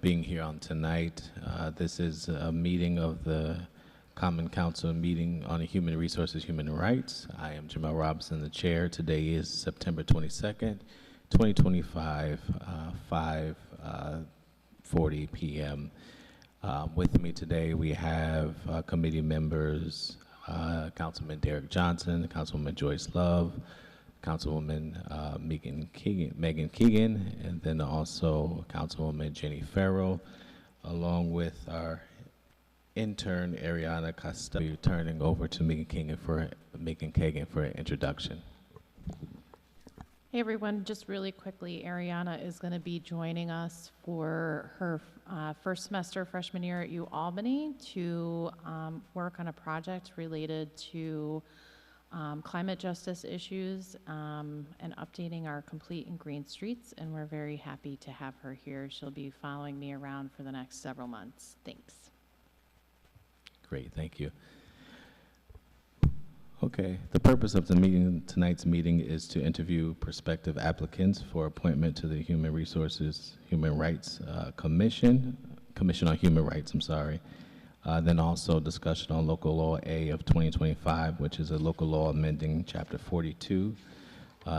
being here on tonight. This is a meeting of the Common Council meeting on Human Resources, Human Rights. I am Jamel Robinson, the chair. Today is September 22nd, 2025, 5:40 p.m. With me today, we have committee members, Councilman Derek Johnson, Councilwoman Joyce Love, Councilwoman Megan Keegan, and then also Councilwoman Jenny Farrell, along with our intern Ariana Costello. Turning over to Megan Keegan for an introduction. Hey everyone, just really quickly, Ariana is going to be joining us for her first semester freshman year at Albany to work on a project related to climate justice issues and updating our complete and green streets, and we're very happy to have her here. She'll be following me around for the next several months. Thanks. Great, thank you. Okay, the purpose of tonight's meeting is to interview prospective applicants for appointment to the Human Resources, Human Rights Commission on Human Rights, I'm sorry. Then also discussion on Local Law A of 2025, which is a local law amending Chapter 42,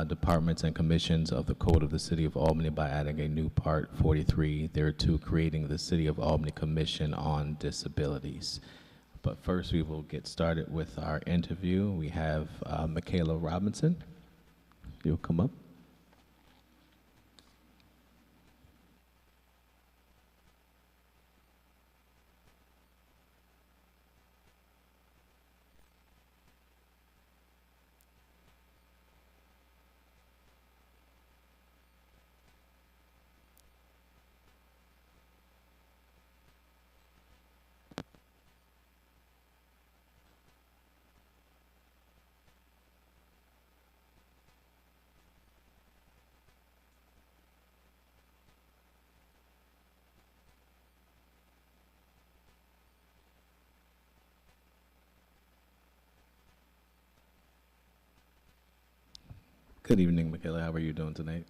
Departments and Commissions of the Code of the City of Albany by adding a new Part 43 thereto, creating the City of Albany Commission on Disabilities. But first, we will get started with our interview. We have Michaela Robinson. You'll come up. Good evening, Michaela. How are you doing tonight?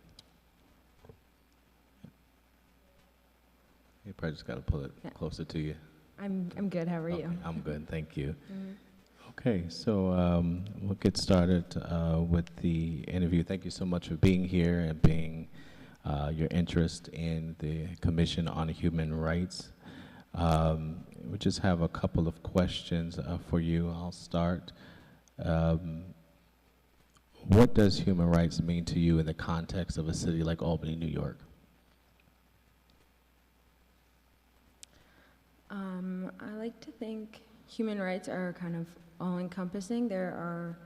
You probably just got to pull it closer to you. I'm good. How are you? I'm good. Thank you. Okay, so we'll get started with the interview. Thank you so much for being here and being your interest in the Commission on Human Rights. We just have a couple of questions for you. I'll start. What does human rights mean to you in the context of a city like Albany, New York? I like to think human rights are kind of all-encompassing. There are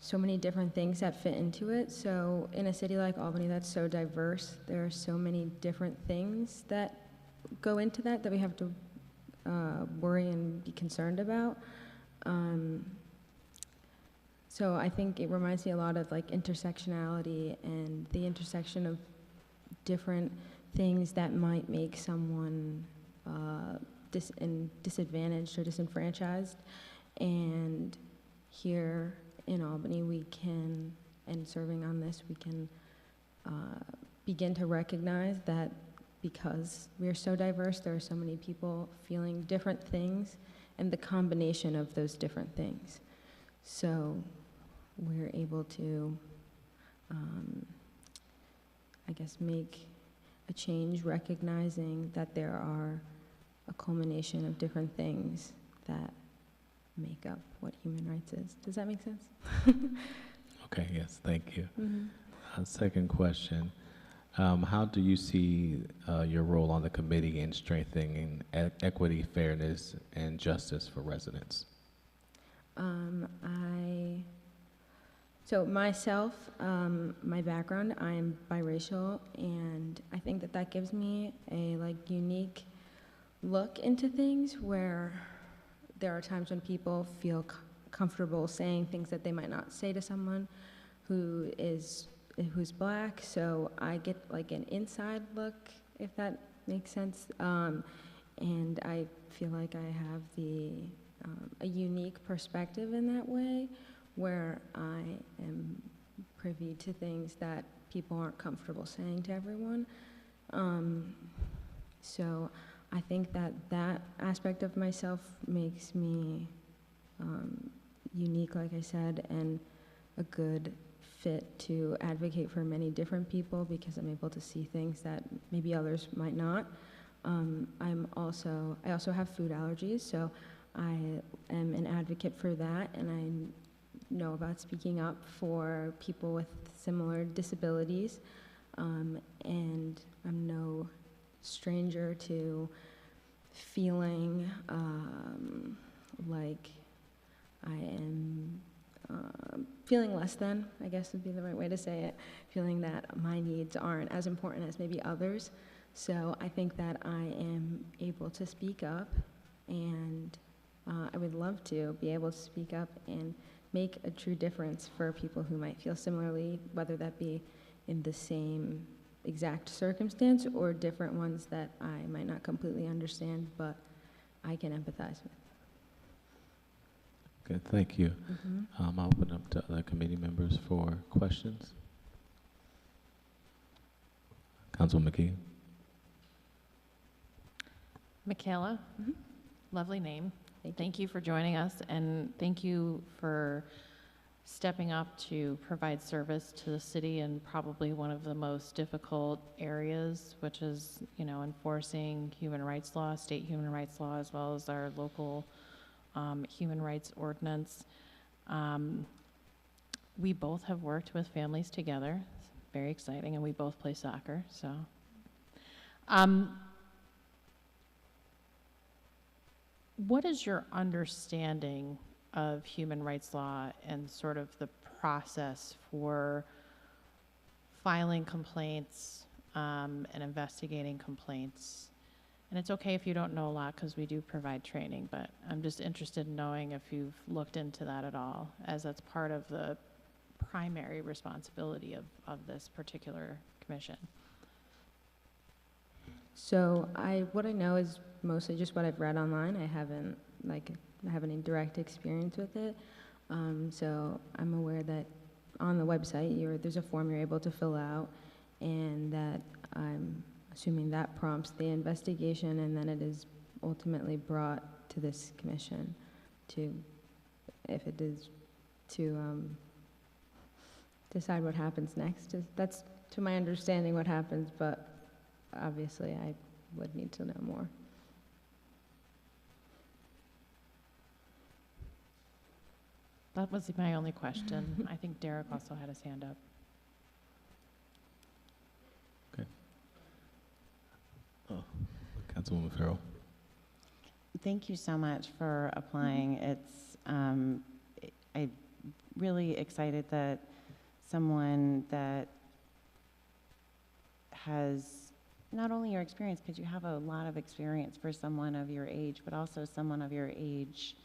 so many different things that fit into it. So in a city like Albany that's so diverse, there are so many different things that go into that we have to worry and be concerned about. So I think it reminds me a lot of like intersectionality and the intersection of different things that might make someone disadvantaged or disenfranchised. And here in Albany, we can, and serving on this, we can begin to recognize that because we are so diverse, there are so many people feeling different things and the combination of those different things. So we're able to, I guess, make a change recognizing that there are a culmination of different things that make up what human rights is. Does that make sense? Okay, yes, thank you. Mm-hmm. Second question, how do you see your role on the committee in strengthening equity, fairness, and justice for residents? So myself, my background, I'm biracial, and I think that that gives me a unique look into things where there are times when people feel comfortable saying things that they might not say to someone who's black. So I get like an inside look, if that makes sense, and I feel like I have a unique perspective in that way, where I am privy to things that people aren't comfortable saying to everyone. So I think that that aspect of myself makes me unique, like I said, and a good fit to advocate for many different people because I'm able to see things that maybe others might not. I also have food allergies, so I am an advocate for that, and I know about speaking up for people with similar disabilities, and I'm no stranger to feeling like I am feeling less than, I guess would be the right way to say it, feeling that my needs aren't as important as maybe others. So I think that I am able to speak up, and I would love to be able to speak up and make a true difference for people who might feel similarly, whether that be in the same exact circumstance or different ones that I might not completely understand, but I can empathize with. Good, thank you. Mm-hmm. I'll open up to other committee members for questions. Councilwoman McKee. Michaela, Mm-hmm. lovely name. Thank you. Thank you for joining us, and thank you for stepping up to provide service to the city in probably one of the most difficult areas, which is, enforcing human rights law, state human rights law, as well as our local human rights ordinance. We both have worked with families together. It's very exciting, and we both play soccer, so. What is your understanding of human rights law and sort of the process for filing complaints and investigating complaints? And it's okay if you don't know a lot because we do provide training, but I'm just interested in knowing if you've looked into that at all, as that's part of the primary responsibility of this particular commission. So what I know is mostly just what I've read online. I haven't any direct experience with it. So I'm aware that on the website there's a form you're able to fill out, and that I'm assuming that prompts the investigation, and then it is ultimately brought to this commission to decide what happens next. That's, to my understanding, what happens, but obviously I would need to know more. That was my only question. I think Derek also had his hand up. Okay. Oh, Councilwoman Farrell. Thank you so much for applying. It's I'm really excited that someone that has not only your experience, because you have a lot of experience for someone of your age, but also someone of your age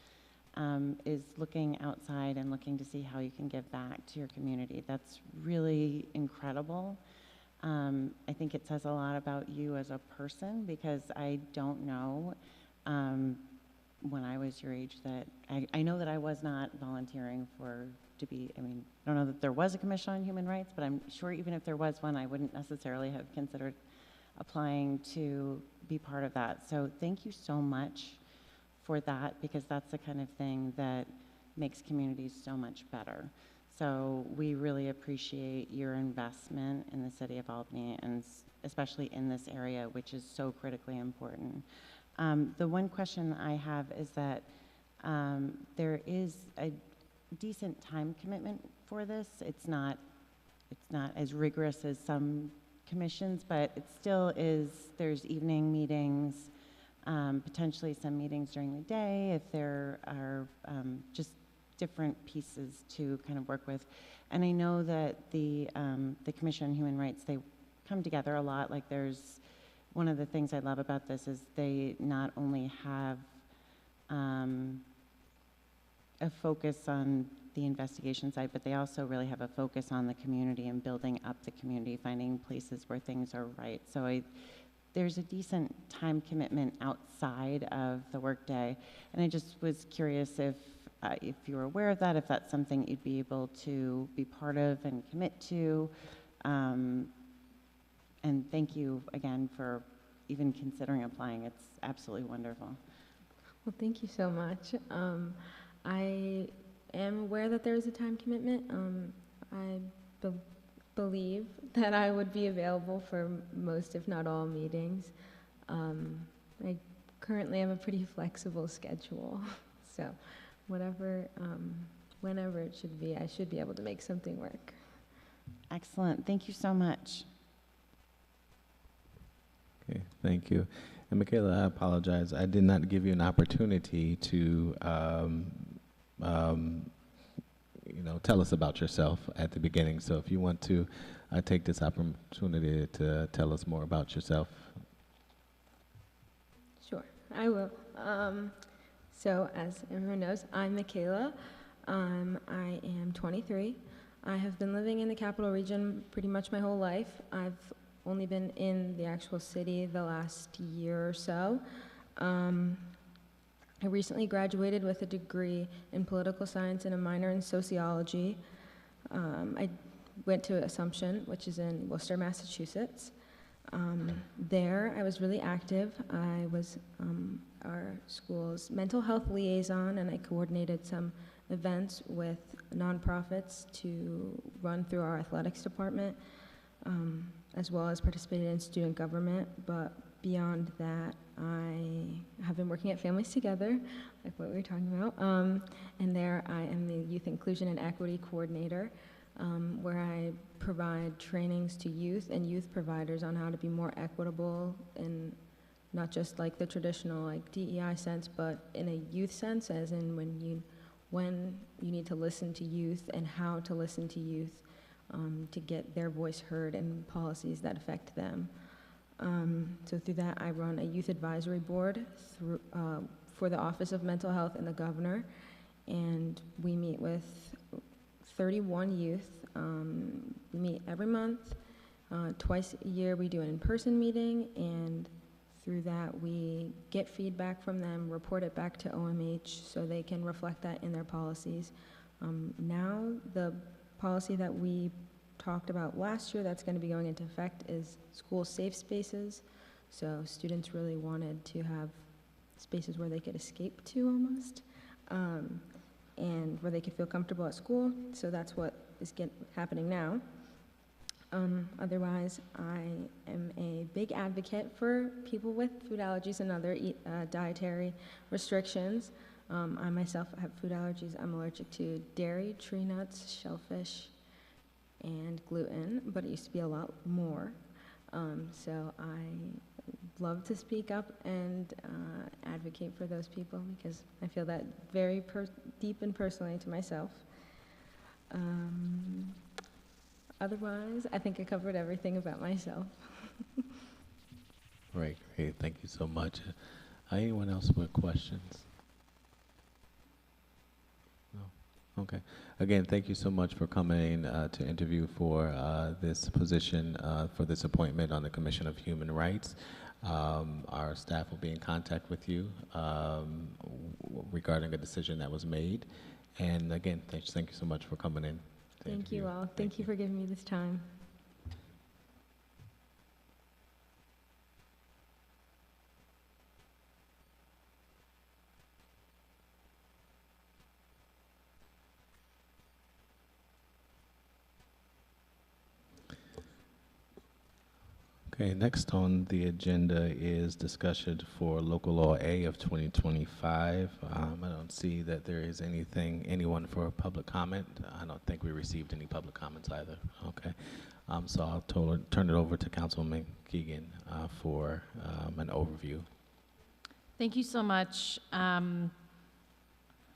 is looking outside and looking to see how you can give back to your community. That's really incredible. I think it says a lot about you as a person, because I don't know when I was your age that, I know that I was not volunteering I don't know that there was a Commission on Human Rights, but I'm sure even if there was one, I wouldn't necessarily have considered applying to be part of that. So thank you so much for that, because that's the kind of thing that makes communities so much better. So we really appreciate your investment in the city of Albany, and especially in this area, which is so critically important. The one question I have is that there is a decent time commitment for this. It's not as rigorous as some commissions, but it still is. There's evening meetings, potentially some meetings during the day if there are just different pieces to kind of work with. And I know that the Commission on Human Rights, they come together a lot. Like, there's one of the things I love about this is they not only have a focus on the investigation side, but they also really have a focus on the community and building up the community, finding places where things are right. So there's a decent time commitment outside of the workday. And I just was curious if you were aware of that, if that's something you'd be able to be part of and commit to. And thank you again for even considering applying. It's absolutely wonderful. Well, thank you so much. I am aware that there is a time commitment. I believe that I would be available for most, if not all, meetings. I currently have a pretty flexible schedule, so whatever, whenever it should be, I should be able to make something work. Excellent. Thank you so much. Okay, thank you. And Michaela, I apologize. I did not give you an opportunity to, tell us about yourself at the beginning. So if you want to take this opportunity to tell us more about yourself. Sure, I will. So as everyone knows, I'm Michaela. I am 23. I have been living in the Capital Region pretty much my whole life. I've only been in the actual city the last year or so. I recently graduated with a degree in political science and a minor in sociology. I went to Assumption, which is in Worcester, Massachusetts. There, I was really active. I was our school's mental health liaison, and I coordinated some events with nonprofits to run through our athletics department, as well as participated in student government. But beyond that, I have been working at Families Together, like what we were talking about, and there I am the Youth Inclusion and Equity Coordinator, where I provide trainings to youth and youth providers on how to be more equitable in not just like the traditional like DEI sense, but in a youth sense, as in when you need to listen to youth and how to listen to youth to get their voice heard and policies that affect them. So through that, I run a youth advisory board for the Office of Mental Health and the Governor, and we meet with 31 youth. We meet every month. Twice a year, we do an in-person meeting, and through that, we get feedback from them, report it back to OMH so they can reflect that in their policies. Now, the policy that we talked about last year that's going to be going into effect is school safe spaces. So students really wanted to have spaces where they could escape to almost, and where they could feel comfortable at school. So that's what is happening now. Otherwise, I am a big advocate for people with food allergies and other dietary restrictions. I myself have food allergies. I'm allergic to dairy, tree nuts, shellfish, and gluten, but it used to be a lot more. So I love to speak up and advocate for those people because I feel that very deep and personally to myself. Otherwise, I think I covered everything about myself. Great. Thank you so much. Anyone else with questions? No? Okay. Again, thank you so much for coming to interview for this position, for this appointment on the Commission of Human Rights. Our staff will be in contact with you regarding a decision that was made. And again, thank you so much for coming in. Thank you all. Thank you for giving me this time. Okay, next on the agenda is discussion for Local Law A of 2025. I don't see that there is anyone for public comment. I don't think we received any public comments either. Okay, so I'll turn it over to Councilwoman Keegan for an overview. Thank you so much.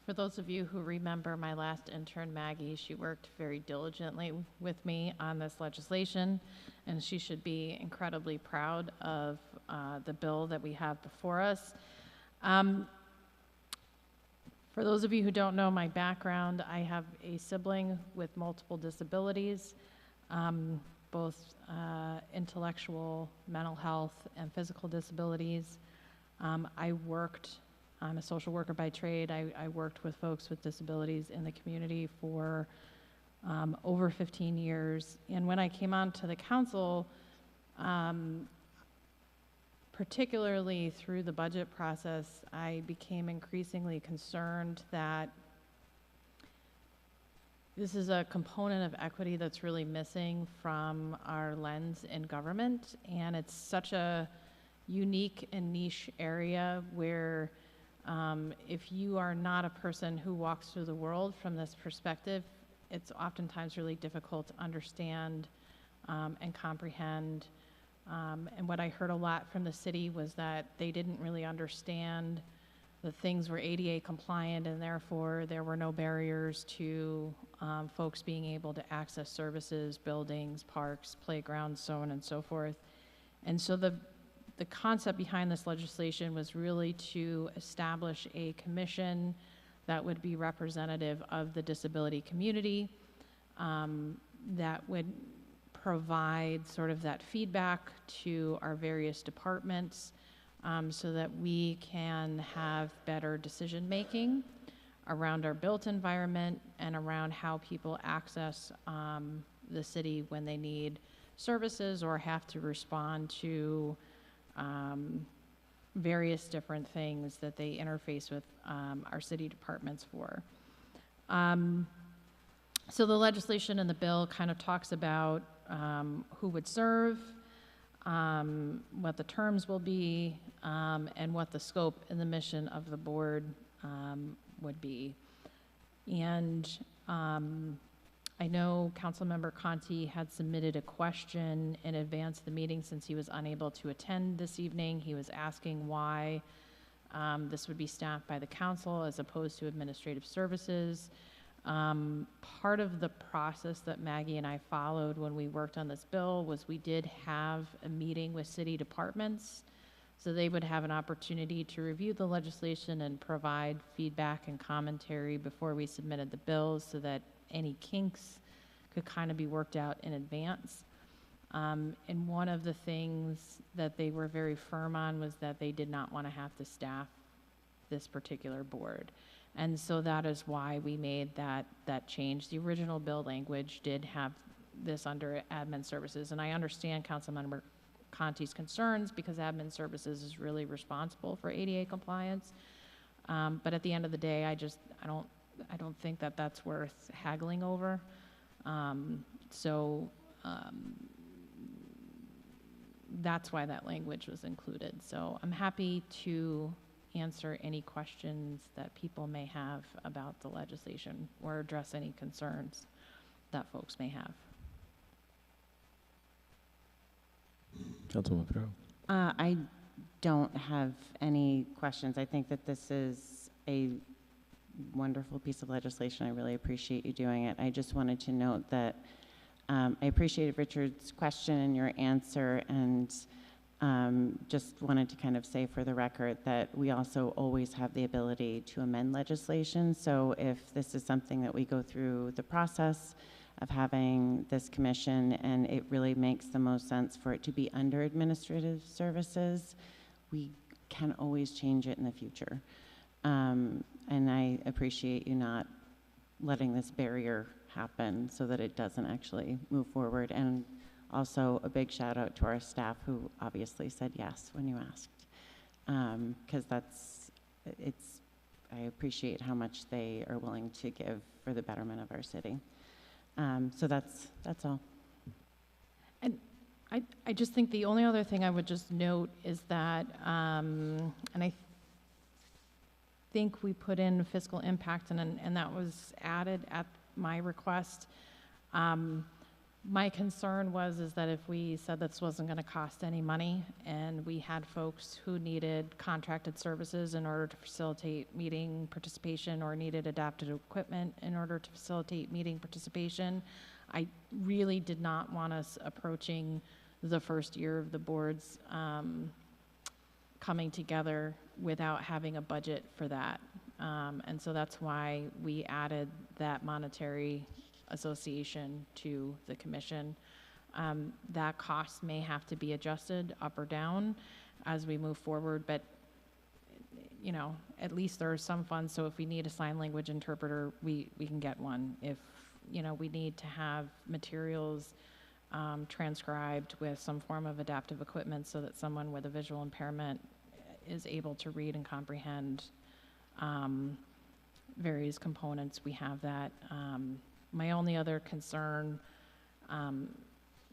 For those of you who remember my last intern, Maggie, she worked very diligently with me on this legislation, and she should be incredibly proud of the bill that we have before us. For those of you who don't know my background, I have a sibling with multiple disabilities, both intellectual, mental health, and physical disabilities. I'm a social worker by trade. I worked with folks with disabilities in the community for over 15 years. And when I came on to the council, particularly through the budget process, I became increasingly concerned that this is a component of equity that's really missing from our lens in government, and it's such a unique and niche area where if you are not a person who walks through the world from this perspective, it's oftentimes really difficult to understand and comprehend. And what I heard a lot from the city was that they didn't really understand the things were ADA compliant, and therefore there were no barriers to folks being able to access services, buildings, parks, playgrounds, so on and so forth. And so the concept behind this legislation was really to establish a commission that would be representative of the disability community, that would provide sort of that feedback to our various departments, so that we can have better decision-making around our built environment and around how people access the city when they need services or have to respond to various different things that they interface with our city departments for. So the legislation in the bill kind of talks about who would serve, what the terms will be, and what the scope and the mission of the board would be. And I know Councilmember Conti had submitted a question in advance of the meeting since he was unable to attend this evening. He was asking why this would be staffed by the council as opposed to administrative services. Part of the process that Maggie and I followed when we worked on this bill was we did have a meeting with city departments, so they would have an opportunity to review the legislation and provide feedback and commentary before we submitted the bills so that any kinks could kind of be worked out in advance. And one of the things that they were very firm on was that they did not want to have to staff this particular board. And so that is why we made that change. The original bill language did have this under admin services, and I understand Councilmember Conti's concerns because admin services is really responsible for ADA compliance. But at the end of the day, I don't think that that's worth haggling over. That's why that language was included. So I'm happy to answer any questions that people may have about the legislation or address any concerns that folks may have. Councilwoman Farrell. I don't have any questions. I think that this is a wonderful piece of legislation. I really appreciate you doing it. I just wanted to note that I appreciated Richard's question and your answer, and just wanted to kind of say for the record that we also always have the ability to amend legislation. So if this is something that we go through the process of having this commission and it really makes the most sense for it to be under administrative services, we can always change it in the future. And I appreciate you not letting this barrier happen so that it doesn't actually move forward. And also a big shout out to our staff who obviously said yes when you asked, because I appreciate how much they are willing to give for the betterment of our city. So that's all. And I just think the only other thing I would just note is that, and I think we put in fiscal impact and that was added at my request. My concern is that if we said this wasn't going to cost any money and we had folks who needed contracted services in order to facilitate meeting participation or needed adapted equipment in order to facilitate meeting participation, I really did not want us approaching the first year of the board's coming together without having a budget for that. And so that's why we added that monetary association to the commission. That cost may have to be adjusted up or down as we move forward, but you know, at least there are some funds, so if we need a sign language interpreter, we can get one. If you know, we need to have materials transcribed with some form of adaptive equipment so that someone with a visual impairment is able to read and comprehend various components. We have that. My only other concern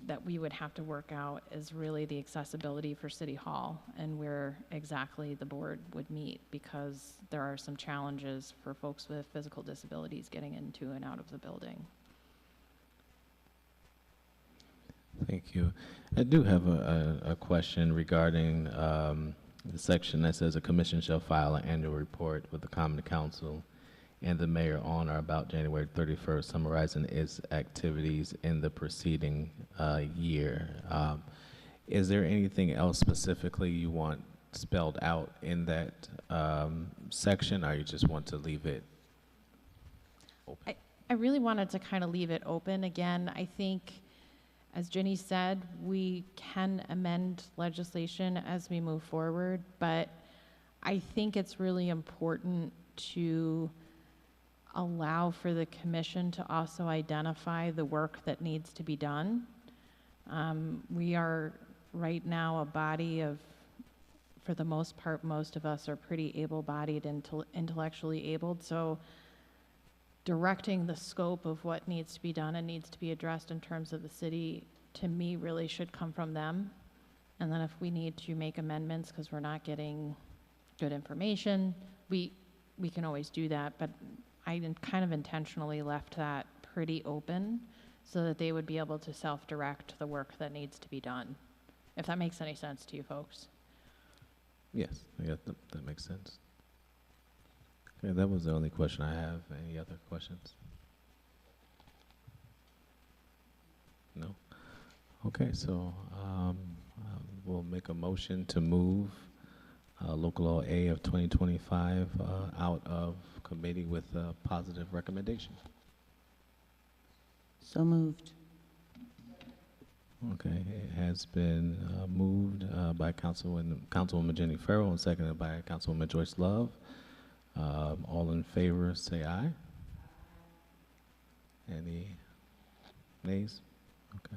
that we would have to work out is really the accessibility for City Hall and where exactly the board would meet, because there are some challenges for folks with physical disabilities getting into and out of the building. Thank you. I do have a question regarding the section that says a commission shall file an annual report with the Common Council and the mayor on or about January 31st, summarizing its activities in the preceding year. Is there anything else specifically you want spelled out in that section, or you just want to leave it open? I really wanted to kind of leave it open. Again, I think, as Jenny said, we can amend legislation as we move forward, but I think it's really important to allow for the commission to also identify the work that needs to be done. We are right now a body of, for the most part, most of us are pretty able-bodied and intellectually abled, so directing the scope of what needs to be done and needs to be addressed in terms of the city, to me, really should come from them. And then if we need to make amendments because we're not getting good information, we can always do that, but I kind of intentionally left that pretty open so that they would be able to self-direct the work that needs to be done, if that makes any sense to you folks. Yes, yeah, that makes sense. Okay, that was the only question I have. Any other questions? No? Okay, so we'll make a motion to move Local Law A of 2025 out of committee with a positive recommendation. So moved. Okay, it has been moved by Councilwoman Jenny Farrell and seconded by Councilwoman Joyce Love. All in favor, say aye. Any nays? Okay.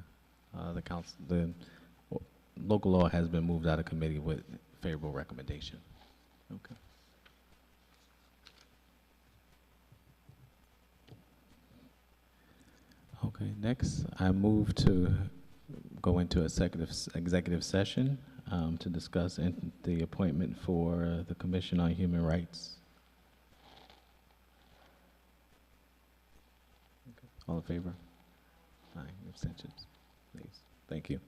The local law has been moved out of committee with favorable recommendation. Okay. Okay, next I move to go into executive session to discuss the appointment for the Commission on Human Rights. Okay. All in favor? Aye. Abstentions? Please. Thank you.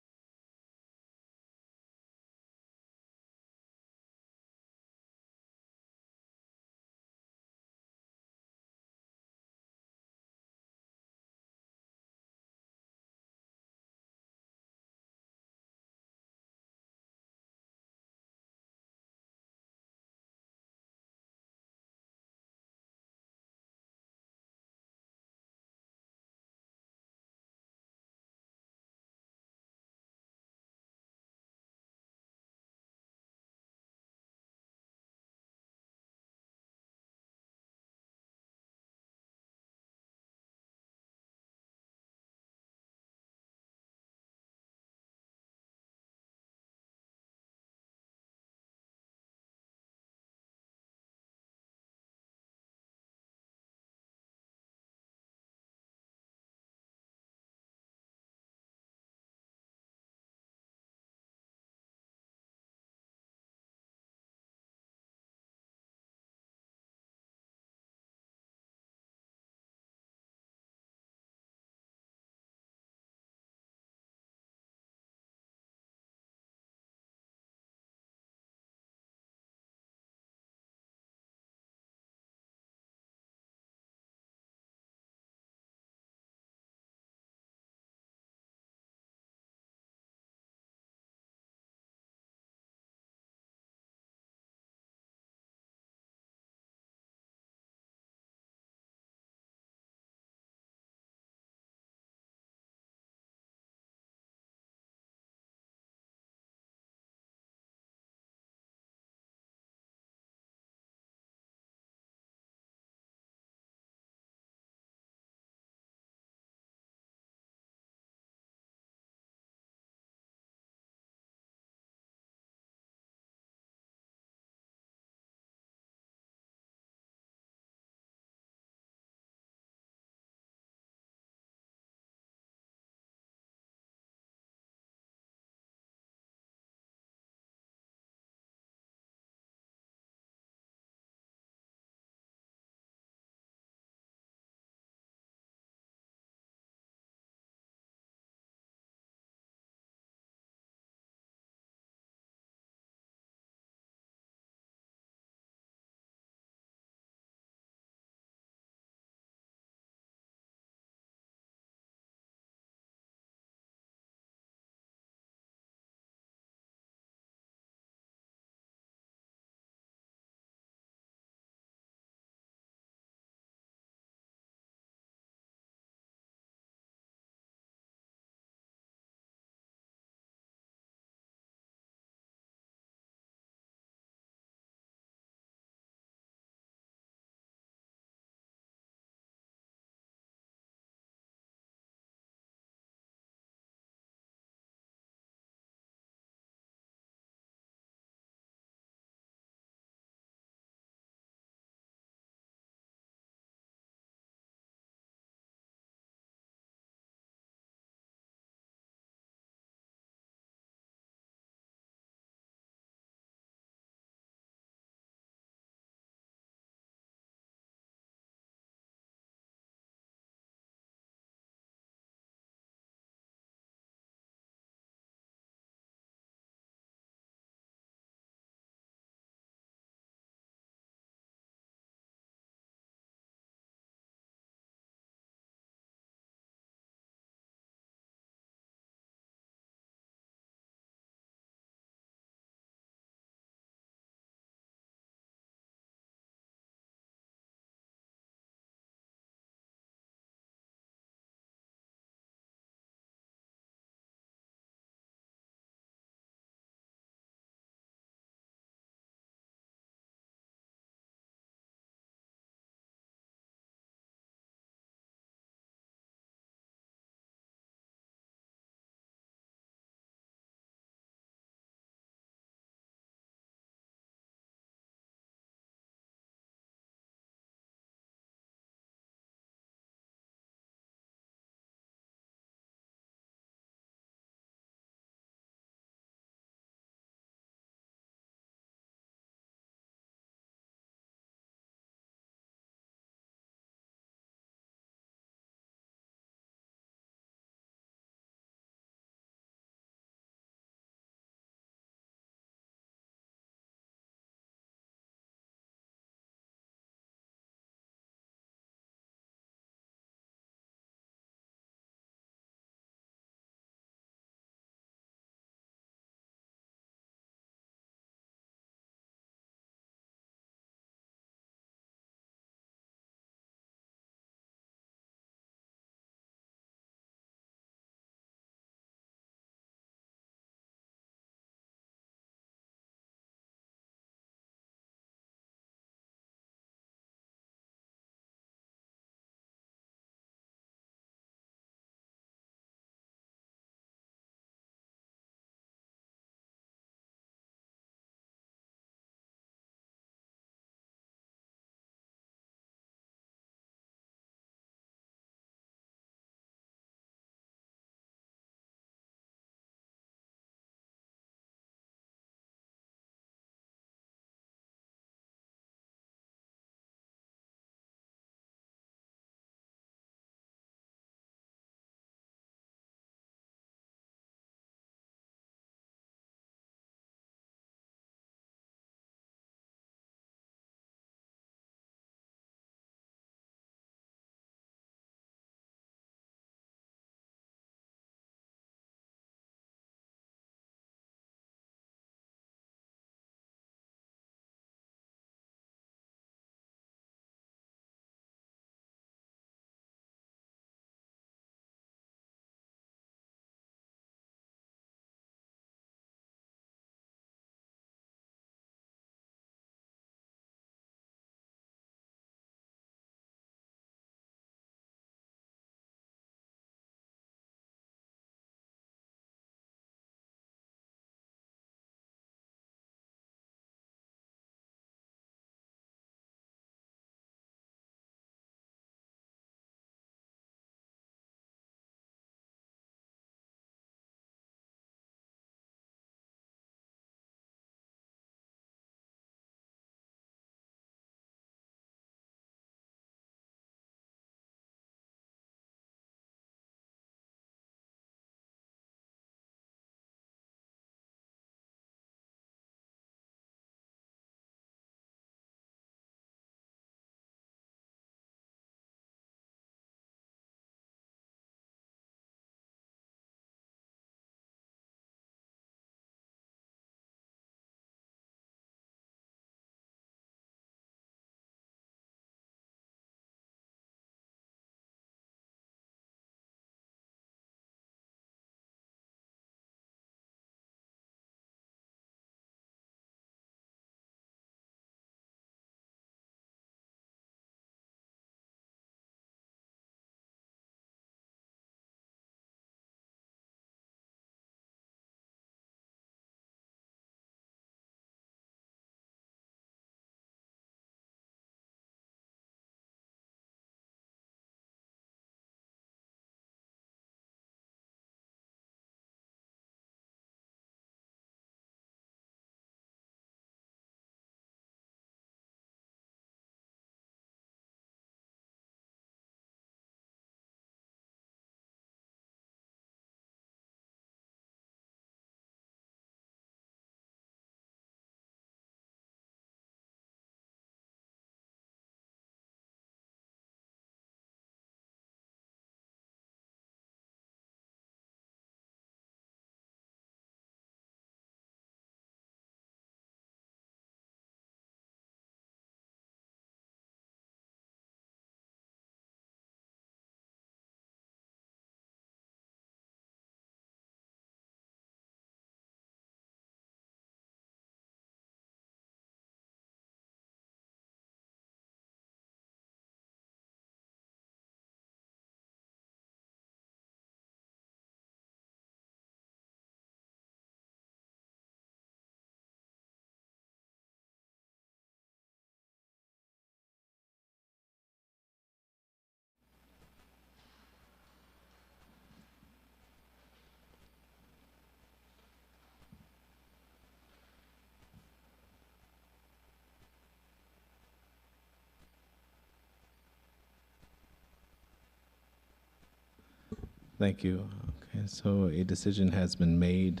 Thank you. Okay, so a decision has been made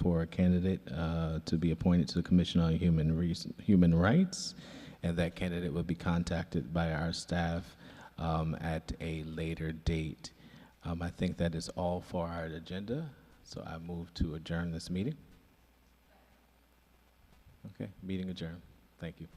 for a candidate to be appointed to the Commission on Human Rights, and that candidate will be contacted by our staff at a later date. I think that is all for our agenda, so I move to adjourn this meeting. Okay, meeting adjourned. Thank you.